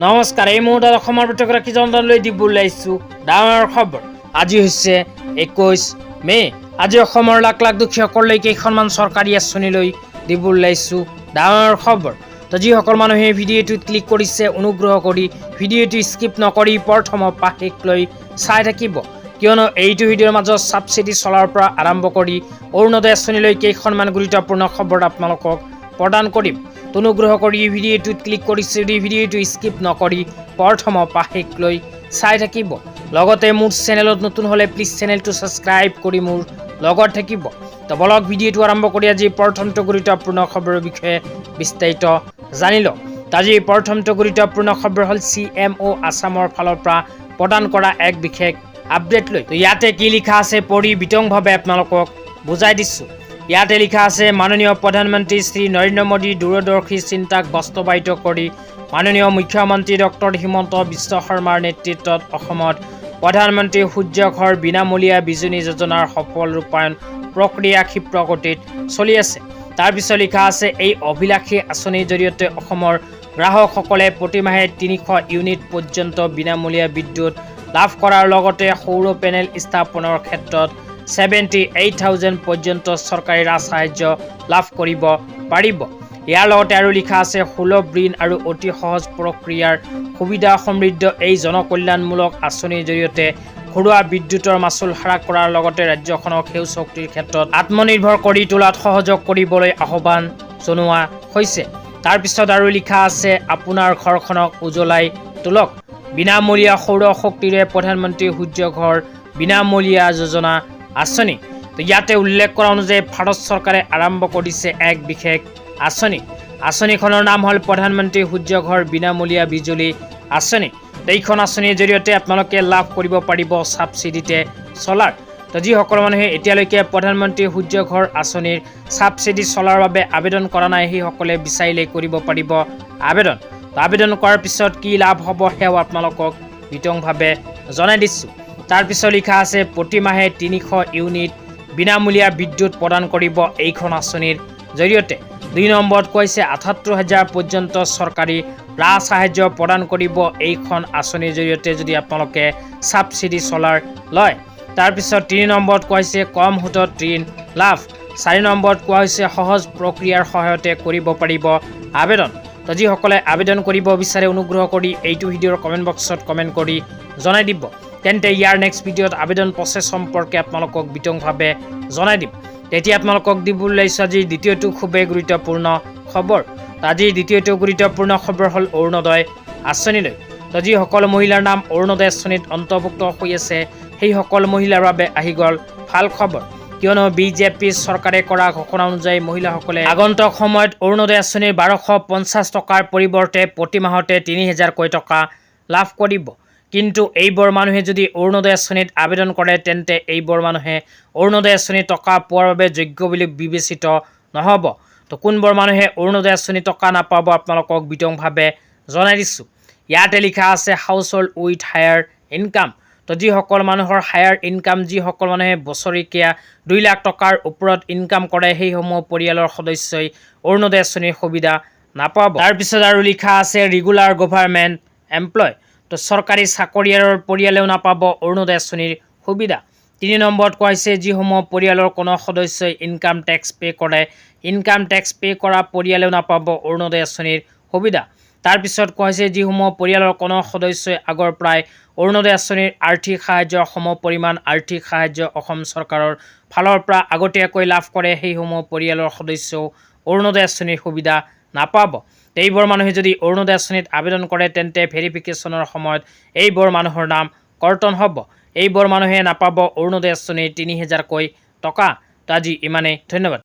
নমস্কাৰ, এই মুহূৰ্তত অসমৰ বাতৰি জনলৈ দিব ওলাইছোঁ ডাঙৰ খবৰ। আজি হৈছে 21 মে'। আজি অসমৰ লাখ লাখ দুখীয়াসকললৈ কেইখনমান চৰকাৰী আঁচনিলৈ দিব ওলাইছোঁ ডাঙৰ খবৰ। তো যিসকল মানুহে ভিডিঅ'টোত ক্লিক কৰিছে, অনুগ্ৰহ কৰি ভিডিঅ'টো স্কিপ নকৰি প্ৰথমৰ পৰা শেষলৈ চাই থাকিব, কিয়নো এইটো ভিডিঅ'ৰ মাজত ছাবচিডি চলাৰ পৰা আৰম্ভ কৰি অৰুণোদয় আঁচনিলৈ কেইখনমান গুৰুত্বপূৰ্ণ খবৰ আপোনালোকক প্ৰদান কৰিম। অনুগ্ৰহ কৰি ভিডিঅ'টোত ক্লিক কৰিছে যদি ভিডিঅ'টো স্কিপ নকৰি প্ৰথমৰ পৰা শেষলৈ চাই থাকিব। লগতে মোৰ চেনেলত নতুন হ'লে প্লিজ চেনেলটো ছাবস্ক্ৰাইব কৰি মোৰ লগত থাকিব। তো বলক ভিডিঅ'টো আৰম্ভ কৰি আজি প্ৰথমটো গুৰুত্বপূৰ্ণ খবৰৰ বিষয়ে বিস্তাৰিত জানি লওঁ। আজি প্ৰথমটো গুৰুত্বপূৰ্ণ খবৰ হ'ল CMO আছামৰ ফালৰ পৰা প্ৰদান কৰা এক বিশেষ আপডেট লৈ। তো ইয়াতে কি লিখা আছে পঢ়ি বিতংভাৱে আপোনালোকক বুজাই দিছোঁ। ইয়াতে লিখা আছে, মাননীয় প্ৰধানমন্ত্ৰী শ্ৰী নৰেন্দ্ৰ মোদীৰ দূৰদৰ্শী চিন্তাক বাস্তৱায়িত কৰি মাননীয় মুখ্যমন্ত্ৰী ডক্টৰ হিমন্ত বিশ্ব শৰ্মাৰ নেতৃত্বত অসমত প্ৰধানমন্ত্ৰী সূৰ্য ঘৰ বিনামূলীয়া বিজুলী যোজনাৰ সফল ৰূপায়ণ প্ৰক্ৰিয়া ক্ষীপ্ৰ গতিত চলি আছে। তাৰপিছত লিখা আছে, এই অভিলাষী আঁচনিৰ জৰিয়তে অসমৰ গ্ৰাহকসকলে প্ৰতিমাহে 300 ইউনিট পৰ্যন্ত বিনামূলীয়া বিদ্যুৎ লাভ কৰাৰ লগতে সৌৰ পেনেল স্থাপনৰ ক্ষেত্ৰত 78,000 পৰ্যন্ত চৰকাৰী ৰাজ সাহায্য লাভ কৰিব পাৰিব। ইয়াৰ লগতে আৰু লিখা আছে, সুলভ ঋণ আৰু অতি সহজ প্ৰক্ৰিয়াৰ সুবিধা সমৃদ্ধ এই জনকল্যাণমূলক আঁচনিৰ জৰিয়তে ঘৰুৱা বিদ্যুতৰ মাচুল হ্ৰাস কৰাৰ লগতে ৰাজ্যখনক সেউজ শক্তিৰ ক্ষেত্ৰত আত্মনিৰ্ভৰ কৰি তোলাত সহযোগ কৰিবলৈ আহ্বান জনোৱা হৈছে। তাৰপিছত আৰু লিখা আছে, আপোনাৰ ঘৰখনক উজ্বলাই তোলক বিনামূলীয়া সৌৰ শক্তিৰে প্ৰধানমন্ত্ৰী সূৰ্য ঘৰ বিনামূলীয়া যোজনা আঁচনি। তো ইয়াতে উল্লেখ কৰা অনুযায়ী ভাৰত চৰকাৰে আৰম্ভ কৰিছে এক বিশেষ আঁচনি। আঁচনিখনৰ নাম হ'ল প্ৰধানমন্ত্ৰী সূৰ্য ঘৰ বিনামূলীয়া বিজুলী আঁচনি। এইখন আঁচনিৰ জৰিয়তে আপোনালোকে লাভ কৰিব পাৰিব ছাবচিডিতে চলাৰ। তো যিসকল মানুহে এতিয়ালৈকে প্ৰধানমন্ত্ৰী সূৰ্য ঘৰ আঁচনিৰ ছাবচিডি চলাৰ বাবে আবেদন কৰা নাই, সেইসকলে বিচাৰিলে কৰিব পাৰিব আবেদন। তো আবেদন কৰাৰ পিছত কি লাভ হ'ব সেয়াও আপোনালোকক বিতংভাৱে জনাই দিছোঁ। তাৰপিছত লিখা আছে, প্ৰতিমাহে 300 ইউনিট বিনামূলীয়া বিদ্যুৎ প্ৰদান কৰিব এইখন আঁচনিৰ জৰিয়তে। 2 নম্বৰত কৈছে 78,000 পৰ্যন্ত চৰকাৰী ৰাজ সাহায্য প্ৰদান কৰিব এইখন আঁচনিৰ জৰিয়তে যদি আপোনালোকে ছাবচিডি চলাৰ লয়। তাৰপিছত 3 নম্বৰত কৈছে কম সুদত ঋণ লাভ। 4 নম্বৰত কোৱা হৈছে সহজ প্ৰক্ৰিয়াৰ সহায়তে কৰিব পাৰিব আবেদন। তো যিসকলে আবেদন কৰিব বিচাৰে অনুগ্ৰহ কৰি এইটো ভিডিঅ'ৰ কমেণ্ট বক্সত কমেণ্ট কৰি জনাই দিব। তেন্তে ইয়াৰ নেক্সট ভিডিঅ'ত আবেদন প্ৰচেছ সম্পৰ্কে আপোনালোকক বিতংভাৱে জনাই দিম। তেতিয়া আপোনালোকক দিব ওলাইছোঁ আজি দ্বিতীয়টো খুবেই গুৰুত্বপূৰ্ণ খবৰ। আজিৰ দ্বিতীয়টো গুৰুত্বপূৰ্ণ খবৰ হ'ল অৰুণোদয় আঁচনিলৈ। তো যিসকল মহিলাৰ নাম অৰুণোদয় আঁচনিত অন্তৰ্ভুক্ত হৈ আছে সেইসকল মহিলাৰ বাবে আহি গ'ল ভাল খবৰ, কিয়নো বিজেপি চৰকাৰে কৰা ঘোষণা অনুযায়ী মহিলাসকলে আগন্তুক সময়ত অৰুণোদয় আঁচনিৰ 1250 টকাৰ পৰিৱৰ্তে প্ৰতি মাহতে 3,000কৈ টকা লাভ কৰিব। কিন্তু এইবোৰ মানুহে যদি অৰুণোদয় আঁচনিত আবেদন কৰে তেন্তে এইবোৰ মানুহে অৰুণোদয় আঁচনিৰ টকা পোৱাৰ বাবে যোগ্য বুলি বিবেচিত নহ'ব। তো কোনবোৰ মানুহে অৰুণোদয় আঁচনিৰ টকা নাপাব আপোনালোকক বিতংভাৱে জনাই দিছোঁ। ইয়াতে লিখা আছে, house hold with higher income. তো যিসকল মানুহৰ হায়াৰ ইনকাম, যিসকল মানুহে বছৰেকীয়া 2 লাখ টকাৰ ওপৰত ইনকাম কৰে সেইসমূহ পৰিয়ালৰ সদস্যই অৰুণোদয় আঁচনিৰ সুবিধা নাপাব। তাৰপিছত আৰু লিখা আছে, ৰেগুলাৰ গভাৰ্ণমেণ্ট এমপ্লয়। তো চৰকাৰী চাকৰিয়ালৰ পৰিয়ালেও নাপাব অৰুণোদয় আঁচনিৰ সুবিধা। 3 নম্বৰত কোৱা হৈছে, যিসমূহ পৰিয়ালৰ কোনো সদস্যই ইনকাম টেক্স পে' কৰে, ইনকাম টেক্স পে' কৰা পৰিয়ালেও নাপাব অৰুণোদয় আঁচনিৰ সুবিধা। তাৰপিছত কোৱা হৈছে, যিসমূহ পৰিয়ালৰ কোনো সদস্যই আগৰ পৰাই অৰুণোদয় আঁচনিৰ আৰ্থিক সাহায্যৰ সম পৰিমাণ আৰ্থিক সাহায্য অসম চৰকাৰৰ ফালৰ পৰা আগতীয়াকৈ লাভ কৰে সেইসমূহ পৰিয়ালৰ সদস্যও অৰুণোদয় আঁচনিৰ সুবিধা নাপাব। এইবোৰ মানুহে যদি অৰুণোদয় আঁচনিত আবেদন কৰে তেন্তে ভেৰিফিকেশ্যনৰ সময়ত এইবোৰ মানুহৰ নাম কৰ্তন হ'ব। এইবোৰ মানুহে নাপাব অৰুণোদয় আঁচনিৰ 3,000কৈ টকা। তো আজি ইমানেই, ধন্যবাদ।